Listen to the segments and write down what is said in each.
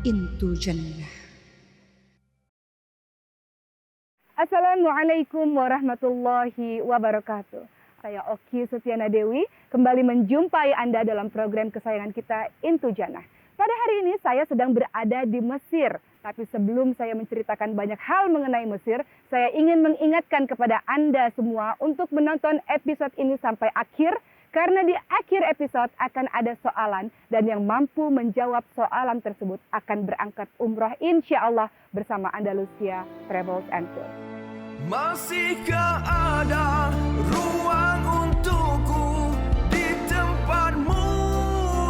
Intu Jannah. Assalamualaikum warahmatullahi wabarakatuh. Saya Oki Setiana Dewi kembali menjumpai Anda dalam program kesayangan kita Intu Jannah. Pada hari ini saya sedang berada di Mesir. Tapi sebelum saya menceritakan banyak hal mengenai Mesir, saya ingin mengingatkan kepada Anda semua untuk menonton episode ini sampai akhir. Karena di akhir episode akan ada soalan dan yang mampu menjawab soalan tersebut akan berangkat umrah insya Allah bersama Andalusia Travels and Tour. Masihkah ada ruang untukku di tempatmu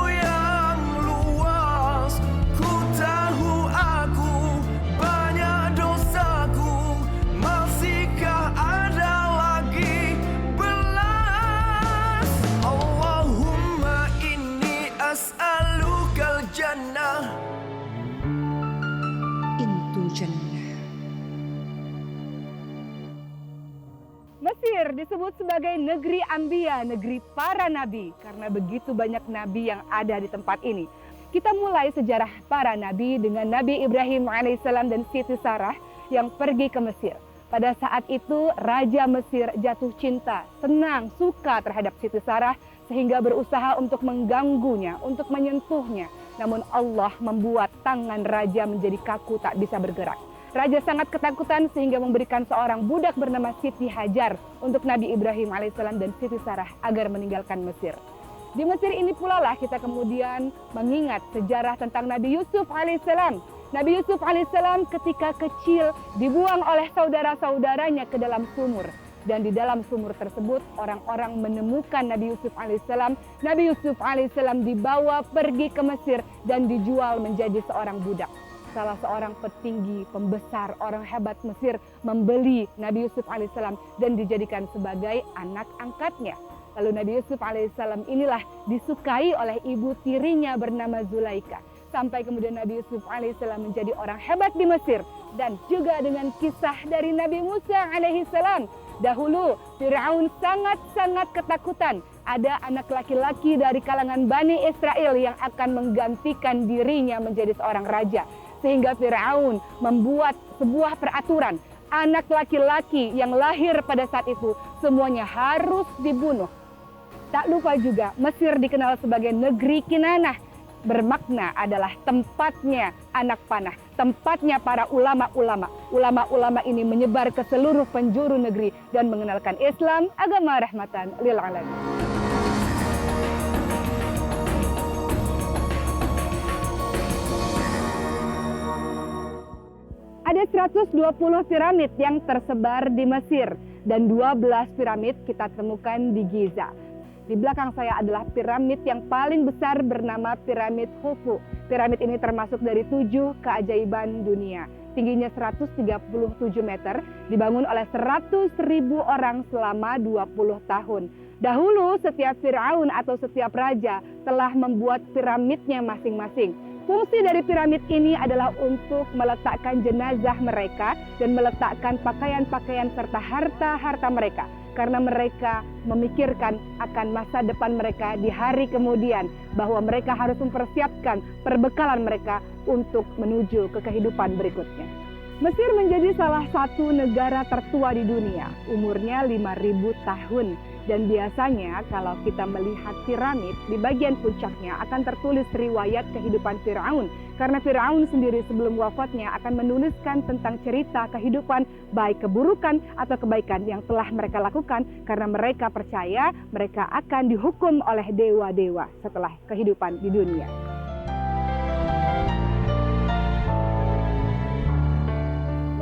yang luas? Ku tahu aku banyak dosaku. Masihkah ada lagi belas? Allahumma inni as'alukal jannah. Intu Jannah. Mesir disebut sebagai negeri Anbiya, negeri para nabi, karena begitu banyak nabi yang ada di tempat ini. Kita mulai sejarah para nabi dengan Nabi Ibrahim alaihissalam dan Siti Sarah yang pergi ke Mesir. Pada saat itu Raja Mesir jatuh cinta, senang, suka terhadap Siti Sarah sehingga berusaha untuk mengganggunya, untuk menyentuhnya. Namun Allah membuat tangan Raja menjadi kaku tak bisa bergerak. Raja sangat ketakutan sehingga memberikan seorang budak bernama Siti Hajar untuk Nabi Ibrahim alaihissalam dan Siti Sarah agar meninggalkan Mesir. Di Mesir ini pula lah kita kemudian mengingat sejarah tentang Nabi Yusuf alaihissalam. Nabi Yusuf alaihissalam ketika kecil dibuang oleh saudara-saudaranya ke dalam sumur. Dan di dalam sumur tersebut orang-orang menemukan Nabi Yusuf alaihissalam. Nabi Yusuf alaihissalam dibawa pergi ke Mesir dan dijual menjadi seorang budak. Salah seorang petinggi, pembesar, orang hebat Mesir membeli Nabi Yusuf alaihissalam dan dijadikan sebagai anak angkatnya. Lalu Nabi Yusuf alaihissalam inilah disukai oleh ibu tirinya bernama Zulaika. Sampai kemudian Nabi Yusuf alaihissalam menjadi orang hebat di Mesir. Dan juga dengan kisah dari Nabi Musa alaihissalam. Dahulu Fir'aun sangat-sangat ketakutan. Ada anak laki-laki dari kalangan Bani Israel yang akan menggantikan dirinya menjadi seorang raja. Sehingga Fir'aun membuat sebuah peraturan. Anak laki-laki yang lahir pada saat itu semuanya harus dibunuh. Tak lupa juga Mesir dikenal sebagai negeri Kinanah. Bermakna adalah tempatnya anak panah. Tempatnya para ulama-ulama. Ulama-ulama ini menyebar ke seluruh penjuru negeri dan mengenalkan Islam, agama rahmatan lil alamin. Ada 120 piramid yang tersebar di Mesir dan 12 piramid kita temukan di Giza. Di belakang saya adalah piramid yang paling besar bernama piramid Khufu. Piramid ini termasuk dari 7 keajaiban dunia. Tingginya 137 meter, dibangun oleh 100.000 orang selama 20 tahun. Dahulu setiap Fir'aun atau setiap raja telah membuat piramidnya masing-masing. Fungsi dari piramid ini adalah untuk meletakkan jenazah mereka dan meletakkan pakaian-pakaian serta harta-harta mereka. Karena mereka memikirkan akan masa depan mereka di hari kemudian. Bahwa mereka harus mempersiapkan perbekalan mereka untuk menuju ke kehidupan berikutnya. Mesir menjadi salah satu negara tertua di dunia. Umurnya 5.000 tahun. Dan biasanya kalau kita melihat piramid, di bagian puncaknya akan tertulis riwayat kehidupan Fir'aun. Karena Fir'aun sendiri sebelum wafatnya akan menuliskan tentang cerita kehidupan, baik keburukan atau kebaikan yang telah mereka lakukan. Karena mereka percaya mereka akan dihukum oleh dewa-dewa setelah kehidupan di dunia.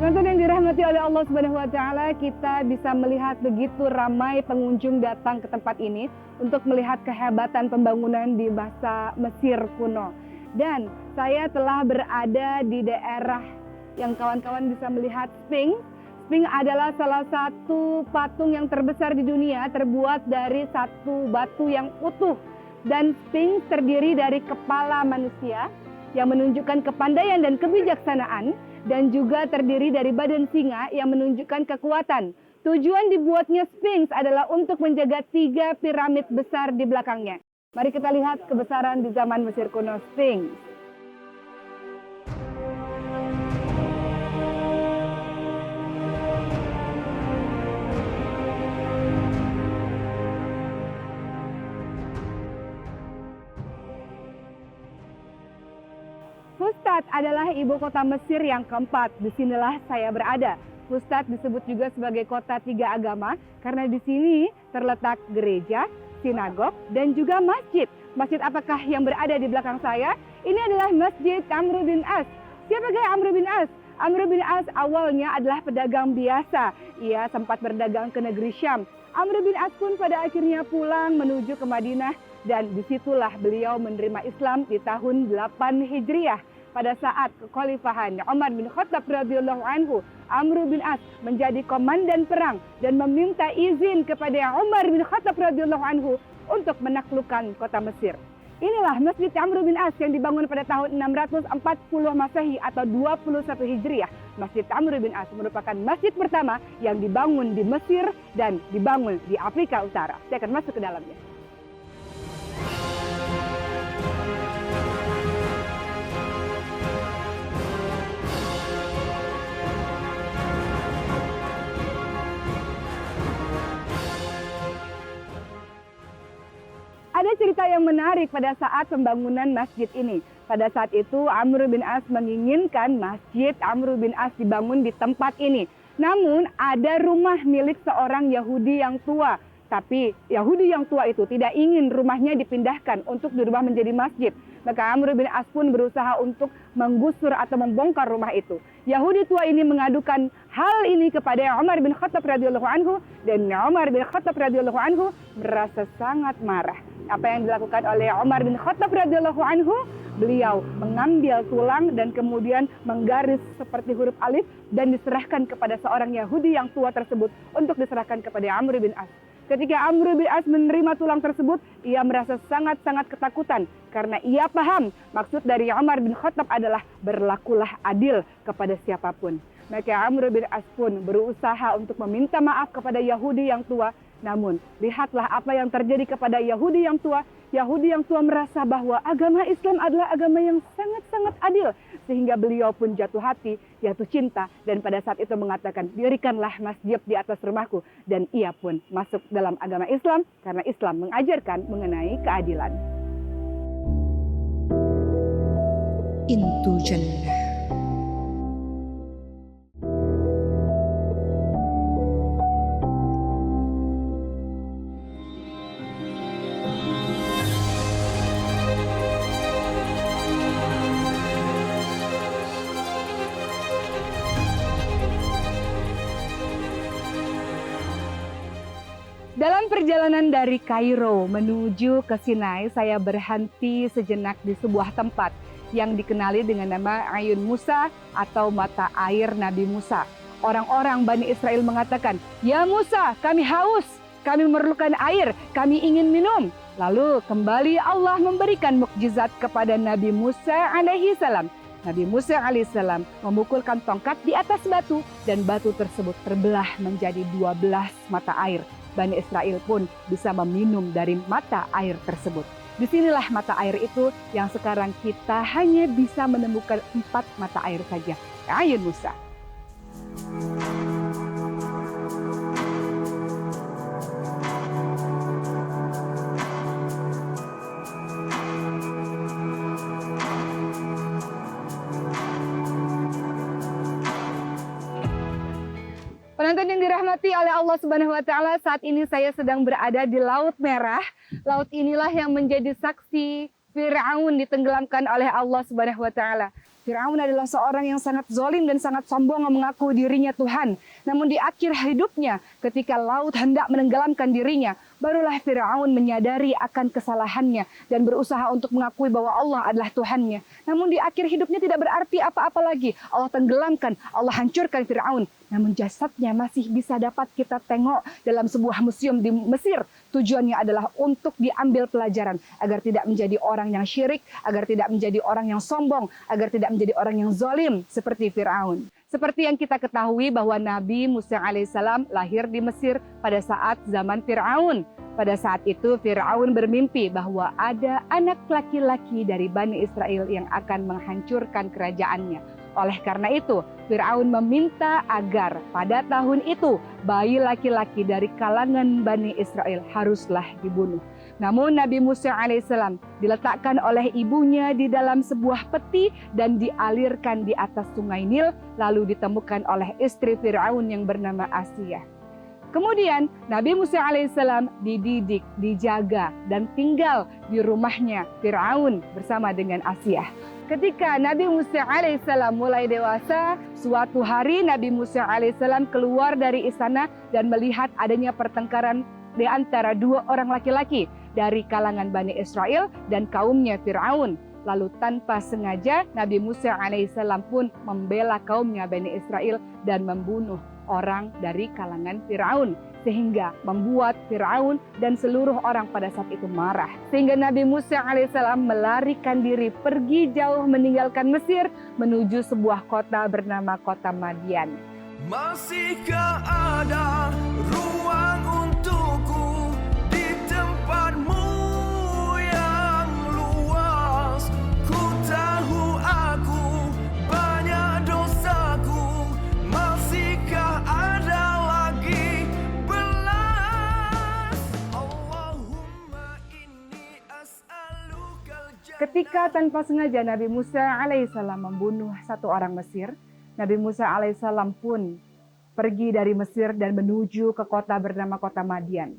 Teman-teman yang dirahmati oleh Allah Subhanahu wa taala, kita bisa melihat begitu ramai pengunjung datang ke tempat ini untuk melihat kehebatan pembangunan di masa Mesir kuno. Dan saya telah berada di daerah yang kawan-kawan bisa melihat Sphinx. Sphinx adalah salah satu patung yang terbesar di dunia, terbuat dari satu batu yang utuh. Dan Sphinx terdiri dari kepala manusia yang menunjukkan kepandaian dan kebijaksanaan. Dan juga terdiri dari badan singa yang menunjukkan kekuatan. Tujuan dibuatnya Sphinx adalah untuk menjaga 3 piramid besar di belakangnya. Mari kita lihat kebesaran di zaman Mesir kuno Sphinx. Fustat adalah ibu kota Mesir yang keempat. Disinilah saya berada. Fustat disebut juga sebagai kota tiga agama karena di sini terletak gereja, sinagog, dan juga masjid. Masjid apakah yang berada di belakang saya? Ini adalah Masjid Amr bin As. Siapakah Amr bin As? Amr bin As awalnya adalah pedagang biasa. Ia sempat berdagang ke negeri Syam. Amr bin As pun pada akhirnya pulang menuju ke Madinah dan disitulah beliau menerima Islam di tahun 8 Hijriah. Pada saat kekhalifahan Umar bin Khattab radhiyallahu anhu, Amr bin As menjadi komandan perang dan meminta izin kepada Umar bin Khattab radhiyallahu anhu untuk menaklukkan kota Mesir. Inilah Masjid Amr bin As yang dibangun pada tahun 640 Masehi atau 21 Hijriah. Masjid Amr bin As merupakan masjid pertama yang dibangun di Mesir dan dibangun di Afrika Utara. Saya akan masuk ke dalamnya. Ada cerita yang menarik pada saat pembangunan masjid ini. Pada saat itu Amr bin As menginginkan Masjid Amr bin As dibangun di tempat ini. Namun ada rumah milik seorang Yahudi yang tua. Tapi Yahudi yang tua itu tidak ingin rumahnya dipindahkan untuk dirubah menjadi masjid. Maka Amr bin As pun berusaha untuk menggusur atau membongkar rumah itu. Yahudi tua ini mengadukan hal ini kepada Umar bin Khattab radhiyallahu anhu dan Umar bin Khattab radhiyallahu anhu merasa sangat marah. Apa yang dilakukan oleh Umar bin Khattab radhiyallahu anhu? Beliau mengambil tulang dan kemudian menggaris seperti huruf alif dan diserahkan kepada seorang Yahudi yang tua tersebut untuk diserahkan kepada Amr bin As. Ketika Amr bin As menerima tulang tersebut, ia merasa sangat-sangat ketakutan karena ia paham maksud dari Umar bin Khattab adalah berlakulah adil kepada siapapun. Maka Amr bin As pun berusaha untuk meminta maaf kepada Yahudi yang tua. Namun, lihatlah apa yang terjadi kepada Yahudi yang tua. Yahudi yang tua merasa bahwa agama Islam adalah agama yang sangat-sangat adil. Sehingga beliau pun jatuh hati, jatuh cinta. Dan pada saat itu mengatakan, dirikanlah masjid di atas rumahku. Dan ia pun masuk dalam agama Islam karena Islam mengajarkan mengenai keadilan. Intu Jannah. Dalam perjalanan dari Kairo menuju ke Sinai, saya berhenti sejenak di sebuah tempat yang dikenali dengan nama Ayun Musa atau mata air Nabi Musa. Orang-orang Bani Israel mengatakan, "Ya Musa, kami haus, kami memerlukan air, kami ingin minum." Lalu kembali Allah memberikan mukjizat kepada Nabi Musa alaihi salam. Nabi Musa alaihissalam memukulkan tongkat di atas batu dan batu tersebut terbelah menjadi 12 mata air. Bani Israel pun bisa meminum dari mata air tersebut. Disinilah mata air itu yang sekarang kita hanya bisa menemukan 4 mata air saja. Ayun Musa. Penonton yang dirahmati oleh Allah Subhanahu wa taala, saat ini saya sedang berada di Laut Merah. Laut inilah yang menjadi saksi Fir'aun ditenggelamkan oleh Allah Subhanahu wa taala. Fir'aun adalah seorang yang sangat zalim dan sangat sombong mengaku dirinya Tuhan. Namun di akhir hidupnya ketika laut hendak menenggelamkan dirinya, barulah Fir'aun menyadari akan kesalahannya dan berusaha untuk mengakui bahwa Allah adalah Tuhannya. Namun di akhir hidupnya tidak berarti apa-apa lagi. Allah tenggelamkan, Allah hancurkan Fir'aun. Namun jasadnya masih bisa dapat kita tengok dalam sebuah museum di Mesir. Tujuannya adalah untuk diambil pelajaran agar tidak menjadi orang yang syirik, agar tidak menjadi orang yang sombong, agar tidak menjadi orang yang zalim seperti Fir'aun. Seperti yang kita ketahui bahwa Nabi Musa alaihissalam lahir di Mesir pada saat zaman Fir'aun. Pada saat itu Fir'aun bermimpi bahwa ada anak laki-laki dari Bani Israel yang akan menghancurkan kerajaannya. Oleh karena itu, Fir'aun meminta agar pada tahun itu bayi laki-laki dari kalangan Bani Israel haruslah dibunuh. Namun Nabi Musa alaihissalam diletakkan oleh ibunya di dalam sebuah peti dan dialirkan di atas sungai Nil, lalu ditemukan oleh istri Fir'aun yang bernama Asiyah. Kemudian Nabi Musa alaihissalam dididik, dijaga, dan tinggal di rumahnya Fir'aun bersama dengan Asiyah. Ketika Nabi Musa alaihissalam mulai dewasa, suatu hari Nabi Musa alaihissalam keluar dari istana dan melihat adanya pertengkaran di antara dua orang laki-laki dari kalangan Bani Israel dan kaumnya Fir'aun. Lalu tanpa sengaja Nabi Musa alaihissalam pun membela kaumnya Bani Israel dan membunuh orang dari kalangan Fir'aun, sehingga membuat Fir'aun dan seluruh orang pada saat itu marah. Sehingga Nabi Musa alaihissalam melarikan diri pergi jauh meninggalkan Mesir menuju sebuah kota bernama kota Madian. Masihkah ada ruang untukku di tempatmu yang luas? Ku tahu aku banyak dosaku, masihkah ada lagi belas? Allahumma inni as'alukal jannah. Ketika tanpa sengaja Nabi Musa alaihissalam membunuh satu orang Mesir, Nabi Musa alaihissalam pun pergi dari Mesir dan menuju ke kota bernama kota Madian.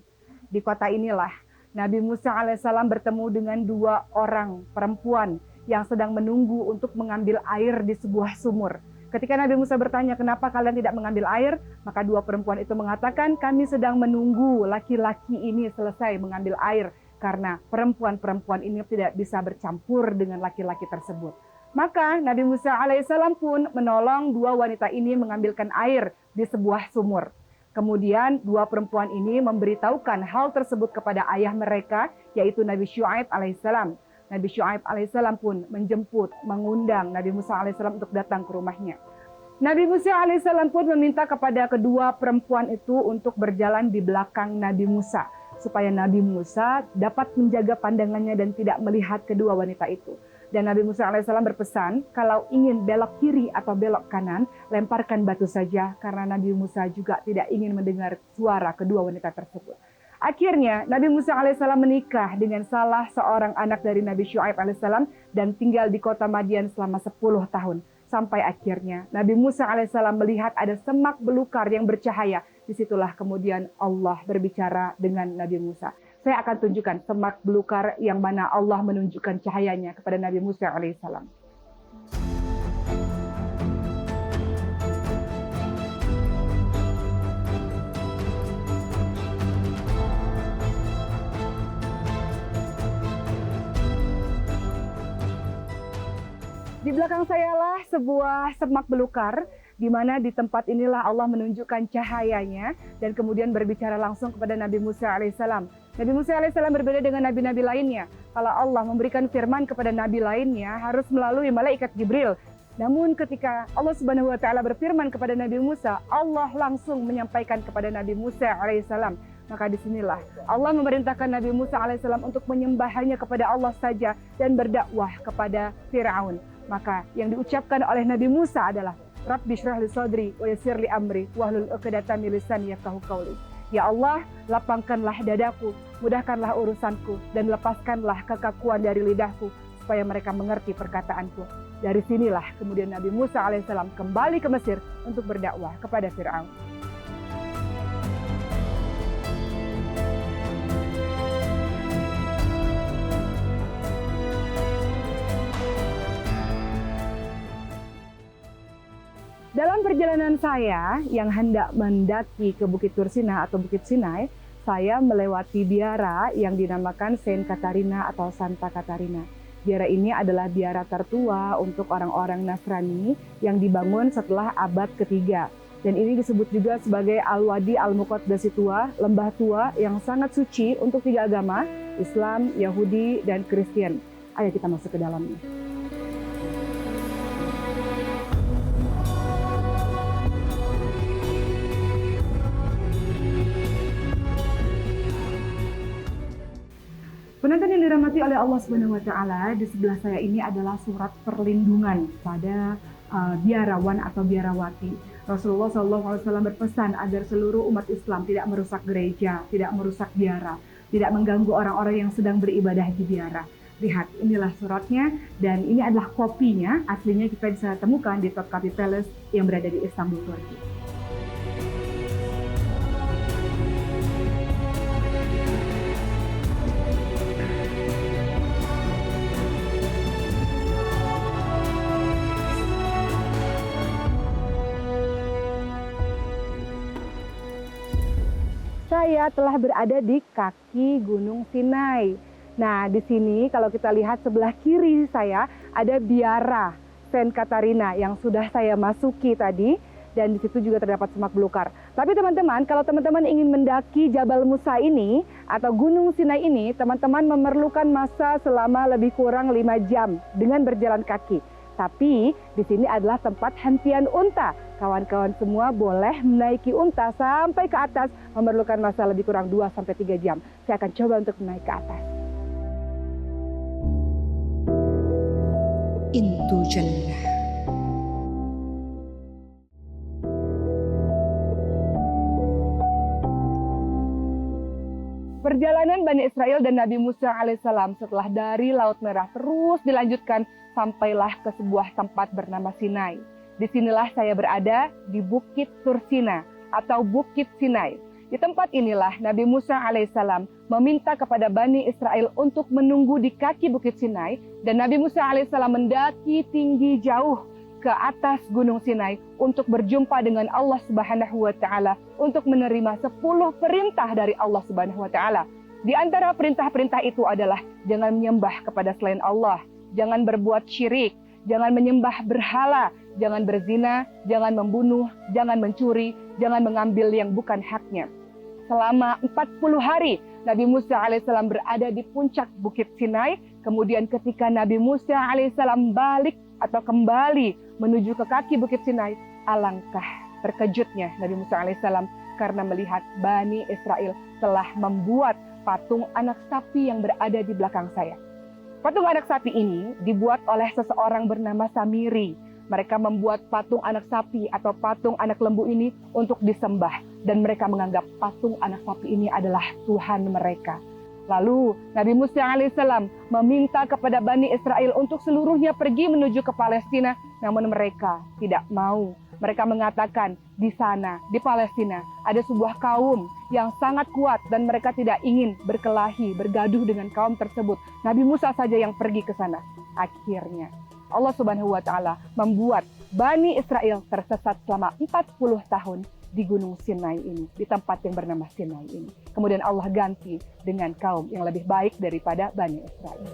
Di kota inilah Nabi Musa alaihissalam bertemu dengan dua orang perempuan yang sedang menunggu untuk mengambil air di sebuah sumur. Ketika Nabi Musa bertanya, kenapa kalian tidak mengambil air? Maka dua perempuan itu mengatakan, kami sedang menunggu laki-laki ini selesai mengambil air, karena perempuan-perempuan ini tidak bisa bercampur dengan laki-laki tersebut. Maka Nabi Musa alaihissalam pun menolong dua wanita ini mengambilkan air di sebuah sumur. Kemudian dua perempuan ini memberitahukan hal tersebut kepada ayah mereka, yaitu Nabi Syuaib alaihissalam. Nabi Syuaib alaihissalam pun menjemput, mengundang Nabi Musa alaihissalam untuk datang ke rumahnya. Nabi Musa alaihissalam pun meminta kepada kedua perempuan itu untuk berjalan di belakang Nabi Musa, supaya Nabi Musa dapat menjaga pandangannya dan tidak melihat kedua wanita itu. Dan Nabi Musa alaihissalam berpesan, kalau ingin belok kiri atau belok kanan, lemparkan batu saja, karena Nabi Musa juga tidak ingin mendengar suara kedua wanita tersebut. Akhirnya Nabi Musa alaihissalam menikah dengan salah seorang anak dari Nabi Syuaib alaihissalam dan tinggal di kota Madian selama 10 tahun. Sampai akhirnya Nabi Musa alaihissalam melihat ada semak belukar yang bercahaya. Disitulah kemudian Allah berbicara dengan Nabi Musa. Saya akan tunjukkan semak belukar yang mana Allah menunjukkan cahayanya kepada Nabi Musa alaihissalam. Di belakang saya lah sebuah semak belukar, di mana di tempat inilah Allah menunjukkan cahayanya dan kemudian berbicara langsung kepada Nabi Musa alaihissalam. Nabi Musa alaihissalam berbeda dengan nabi-nabi lainnya. Kalau Allah memberikan firman kepada nabi lainnya harus melalui malaikat Jibril. Namun ketika Allah Subhanahu wa taala berfirman kepada Nabi Musa, Allah langsung menyampaikan kepada Nabi Musa alaihissalam. Maka disinilah Allah memerintahkan Nabi Musa alaihissalam untuk menyembah hanya kepada Allah saja dan berdakwah kepada Fir'aun. Maka yang diucapkan oleh Nabi Musa adalah Rabbi shrah li sadri wa yassir li amri wahlul 'uqdatam min lisani yafqahu qawli. Ya Allah, lapangkanlah dadaku, mudahkanlah urusanku dan lepaskanlah kekakuan dari lidahku supaya mereka mengerti perkataanku. Dari sinilah kemudian Nabi Musa alaihissalam kembali ke Mesir untuk berdakwah kepada Fir'aun. Dalam perjalanan saya yang hendak mendaki ke Bukit Tursina atau Bukit Sinai, saya melewati biara yang dinamakan Saint Katarina atau Santa Katarina. Biara ini adalah biara tertua untuk orang-orang Nasrani yang dibangun setelah abad ketiga. Dan ini disebut juga sebagai Al-Wadi Al-Muqaddasi Tua, lembah tua yang sangat suci untuk 3 agama, Islam, Yahudi, dan Kristen. Ayo kita masuk ke dalamnya. Penonton yang dirahmati oleh Allah Subhanahu wa taala, di sebelah saya ini adalah surat perlindungan pada biarawan atau biarawati. Rasulullah SAW berpesan agar seluruh umat Islam tidak merusak gereja, tidak merusak biara. tidak mengganggu orang-orang yang sedang beribadah di biara. Lihat, inilah suratnya dan ini adalah kopinya. Aslinya kita bisa temukan di Topkapi Palace yang berada di Istanbul, Turki. Saya telah berada di kaki Gunung Sinai. Nah, di sini kalau kita lihat sebelah kiri saya ada biara Saint Katarina yang sudah saya masuki tadi, dan di situ juga terdapat semak belukar. Tapi teman-teman, kalau teman-teman ingin mendaki Jabal Musa ini atau Gunung Sinai ini, teman-teman memerlukan masa selama lebih kurang 5 jam dengan berjalan kaki. Tapi di sini adalah tempat hentian unta. Kawan-kawan semua boleh menaiki unta sampai ke atas, memerlukan masa lebih kurang 2-3 jam. Saya akan coba untuk naik ke atas. Intu Jannah. Perjalanan Bani Israel dan Nabi Musa alaihissalam setelah dari Laut Merah terus dilanjutkan sampailah ke sebuah tempat bernama Sinai. Disinilah saya berada di Bukit Tursina atau Bukit Sinai. Di tempat inilah Nabi Musa alaihissalam meminta kepada Bani Israel untuk menunggu di kaki Bukit Sinai, dan Nabi Musa alaihissalam mendaki tinggi jauh ke atas Gunung Sinai untuk berjumpa dengan Allah Subhanahu wa taala, untuk menerima 10 perintah dari Allah Subhanahu wa taala. Di antara perintah-perintah itu adalah jangan menyembah kepada selain Allah, jangan berbuat syirik, jangan menyembah berhala, jangan berzina, jangan membunuh, jangan mencuri, jangan mengambil yang bukan haknya. Selama 40 hari Nabi Musa alaihissalam berada di puncak Bukit Sinai. Kemudian ketika Nabi Musa alaihissalam balik atau kembali menuju ke kaki Bukit Sinai, alangkah terkejutnya Nabi Musa alaihissalam karena melihat Bani Israel telah membuat patung anak sapi yang berada di belakang saya. Patung anak sapi ini dibuat oleh seseorang bernama Samiri. Mereka membuat patung anak sapi atau patung anak lembu ini untuk disembah, dan mereka menganggap patung anak sapi ini adalah Tuhan mereka. Lalu Nabi Musa alaihissalam meminta kepada Bani Israel untuk seluruhnya pergi menuju ke Palestina, namun mereka tidak mau. Mereka mengatakan di sana, di Palestina, ada sebuah kaum yang sangat kuat dan mereka tidak ingin berkelahi, bergaduh dengan kaum tersebut. Nabi Musa saja yang pergi ke sana. Akhirnya Allah Subhanahu wa taala membuat Bani Israel tersesat selama 40 tahun di Gunung Sinai ini, di tempat yang bernama Sinai ini. Kemudian Allah ganti dengan kaum yang lebih baik daripada Bani Israel.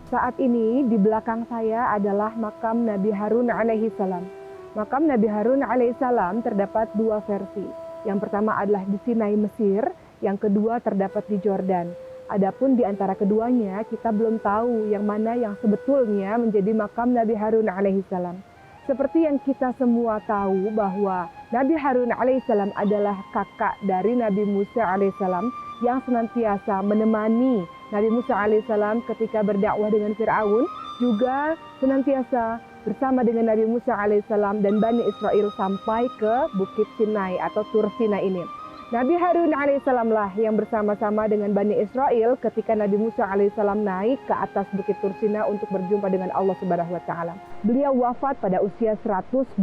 Saat ini di belakang saya adalah makam Nabi Harun alaihissalam. Makam Nabi Harun alaihissalam terdapat 2 versi. Yang pertama adalah di Sinai, Mesir. Yang kedua terdapat di Jordan. Adapun di antara keduanya kita belum tahu yang mana yang sebetulnya menjadi makam Nabi Harun alaihissalam. Seperti yang kita semua tahu bahwa Nabi Harun alaihissalam adalah kakak dari Nabi Musa alaihissalam yang senantiasa menemani Nabi Musa alaihissalam ketika berdakwah dengan Fir'aun, juga senantiasa bersama dengan Nabi Musa alaihissalam dan Bani Israel sampai ke Bukit Sinai atau Tur Sinai ini. Nabi Harun alaihissalam lah yang bersama-sama dengan Bani Israel ketika Nabi Musa alaihissalam naik ke atas Bukit Tur Sinai untuk berjumpa dengan Allah Subhanahu wa taala. Beliau wafat pada usia 123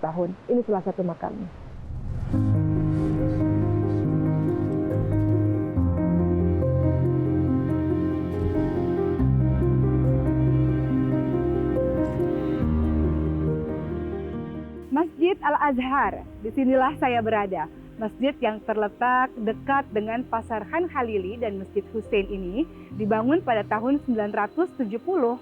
tahun. Ini salah satu makamnya. Masjid Al-Azhar, disinilah saya berada. Masjid yang terletak dekat dengan Pasar Khan Khalili dan Masjid Hussein ini dibangun pada tahun 970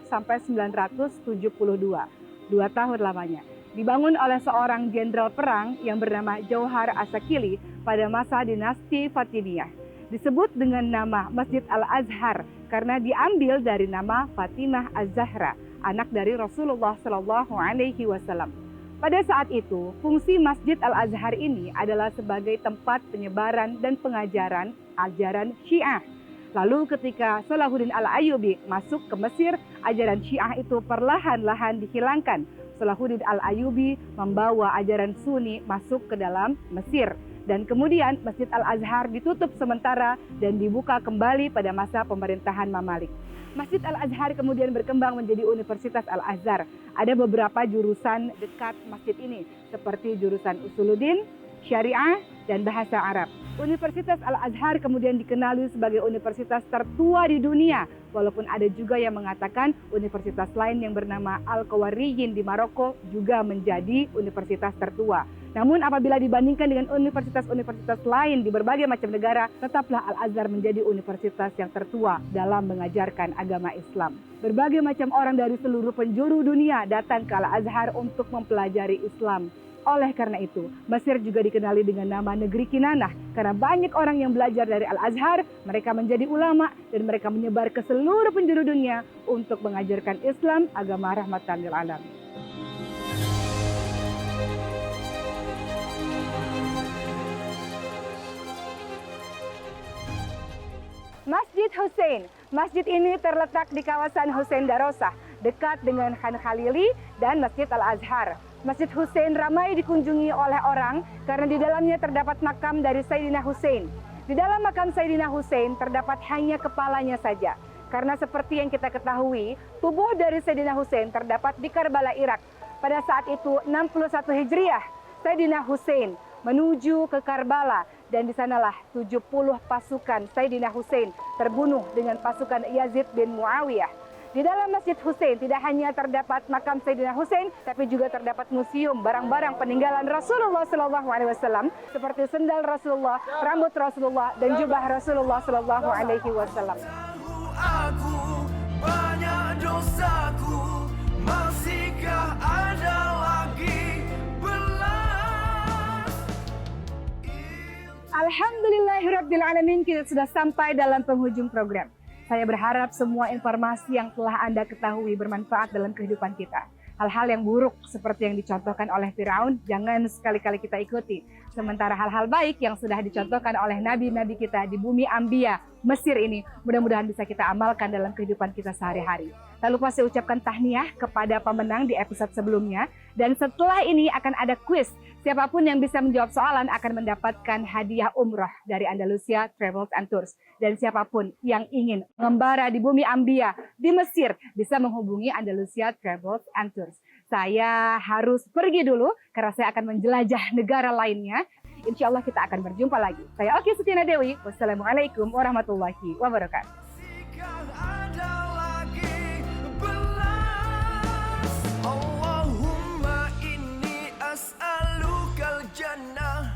sampai 972. 2 tahun lamanya. Dibangun oleh seorang jenderal perang yang bernama Jauhar Asakili pada masa dinasti Fatimiyah. Disebut dengan nama Masjid Al-Azhar karena diambil dari nama Fatimah Az-Zahra, anak dari Rasulullah SAW. Pada saat itu, fungsi Masjid Al-Azhar ini adalah sebagai tempat penyebaran dan pengajaran ajaran Syiah. Lalu ketika Salahuddin Al-Ayyubi masuk ke Mesir, ajaran Syiah itu perlahan-lahan dihilangkan. Salahuddin Al-Ayyubi membawa ajaran Sunni masuk ke dalam Mesir. Dan kemudian Masjid Al-Azhar ditutup sementara dan dibuka kembali pada masa pemerintahan Mamalik. Masjid Al-Azhar kemudian berkembang menjadi Universitas Al-Azhar. Ada beberapa jurusan dekat masjid ini, seperti jurusan Usuluddin, Syariah, dan Bahasa Arab. Universitas Al-Azhar kemudian dikenali sebagai universitas tertua di dunia, walaupun ada juga yang mengatakan universitas lain yang bernama Al-Qawariyyin di Maroko juga menjadi universitas tertua. Namun apabila dibandingkan dengan universitas-universitas lain di berbagai macam negara, tetaplah Al-Azhar menjadi universitas yang tertua dalam mengajarkan agama Islam. Berbagai macam orang dari seluruh penjuru dunia datang ke Al-Azhar untuk mempelajari Islam. Oleh karena itu, Mesir juga dikenali dengan nama negeri Kinanah. Karena banyak orang yang belajar dari Al-Azhar, mereka menjadi ulama dan mereka menyebar ke seluruh penjuru dunia untuk mengajarkan Islam, agama rahmatan lil alamin. Masjid Hussein. Masjid ini terletak di kawasan Hussein Darosah, dekat dengan Khan Khalili dan Masjid Al-Azhar. Masjid Hussein ramai dikunjungi oleh orang karena di dalamnya terdapat makam dari Sayyidina Hussein. Di dalam makam Sayyidina Hussein terdapat hanya kepalanya saja. Karena seperti yang kita ketahui, tubuh dari Sayyidina Hussein terdapat di Karbala, Irak. Pada saat itu 61 Hijriah, Sayyidina Hussein menuju ke Karbala dan di sanalah 70 pasukan Sayyidina Hussein terbunuh dengan pasukan Yazid bin Muawiyah. Di dalam Masjid Hussein tidak hanya terdapat makam Sayyidina Hussein, tapi juga terdapat museum barang-barang peninggalan Rasulullah SAW seperti sendal Rasulullah, rambut Rasulullah, dan jubah Rasulullah SAW. Aku banyak dosaku, masihkah ada lagi belas? Alhamdulillahirrabbilalamin, kita sudah sampai dalam penghujung program. Saya berharap semua informasi yang telah Anda ketahui bermanfaat dalam kehidupan kita. Hal-hal yang buruk seperti yang dicontohkan oleh Firaun jangan sekali-kali kita ikuti. Sementara hal-hal baik yang sudah dicontohkan oleh nabi-nabi kita di bumi Ambia, Mesir ini, mudah-mudahan bisa kita amalkan dalam kehidupan kita sehari-hari. Tak lupa saya ucapkan tahniah kepada pemenang di episode sebelumnya. Dan setelah ini akan ada kuis. Siapapun yang bisa menjawab soalan akan mendapatkan hadiah umroh dari Andalusia Travels and Tours. Dan siapapun yang ingin mengembara di bumi Ambia, di Mesir, bisa menghubungi Andalusia Travels and Tours. Saya harus pergi dulu karena saya akan menjelajah negara lainnya. Insya Allah kita akan berjumpa lagi. Saya Oki Sutiana Dewi. Wassalamualaikum warahmatullahi wabarakatuh. Ada lagi belas. Allahumma inni as'alukal jannah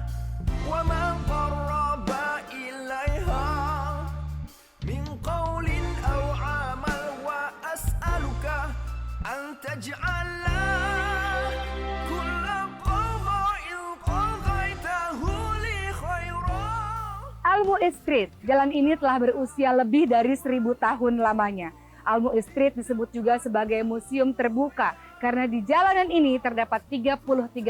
wa ma qarraba ilaiha min qawlin aw amal wa as'aluka an taj'ala kulla qada'in qadaitahu li khairan. Al-Mu'izz Street, jalan ini telah berusia lebih dari 1000 tahun lamanya. Al-Mu'izz Street disebut juga sebagai museum terbuka karena di jalanan ini terdapat 33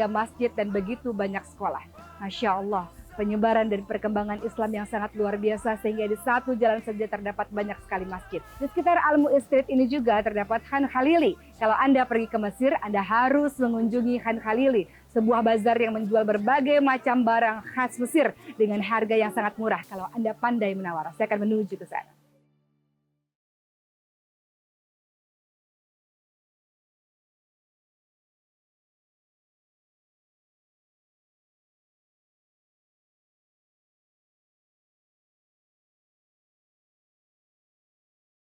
masjid dan begitu banyak sekolah. Masya Allah, penyebaran dan perkembangan Islam yang sangat luar biasa sehingga di satu jalan saja terdapat banyak sekali masjid. Di sekitar Al-Mu'izz Street ini juga terdapat Khan Khalili. Kalau Anda pergi ke Mesir, Anda harus mengunjungi Khan Khalili, sebuah bazar yang menjual berbagai macam barang khas Mesir dengan harga yang sangat murah kalau Anda pandai menawar. Saya akan menuju ke sana.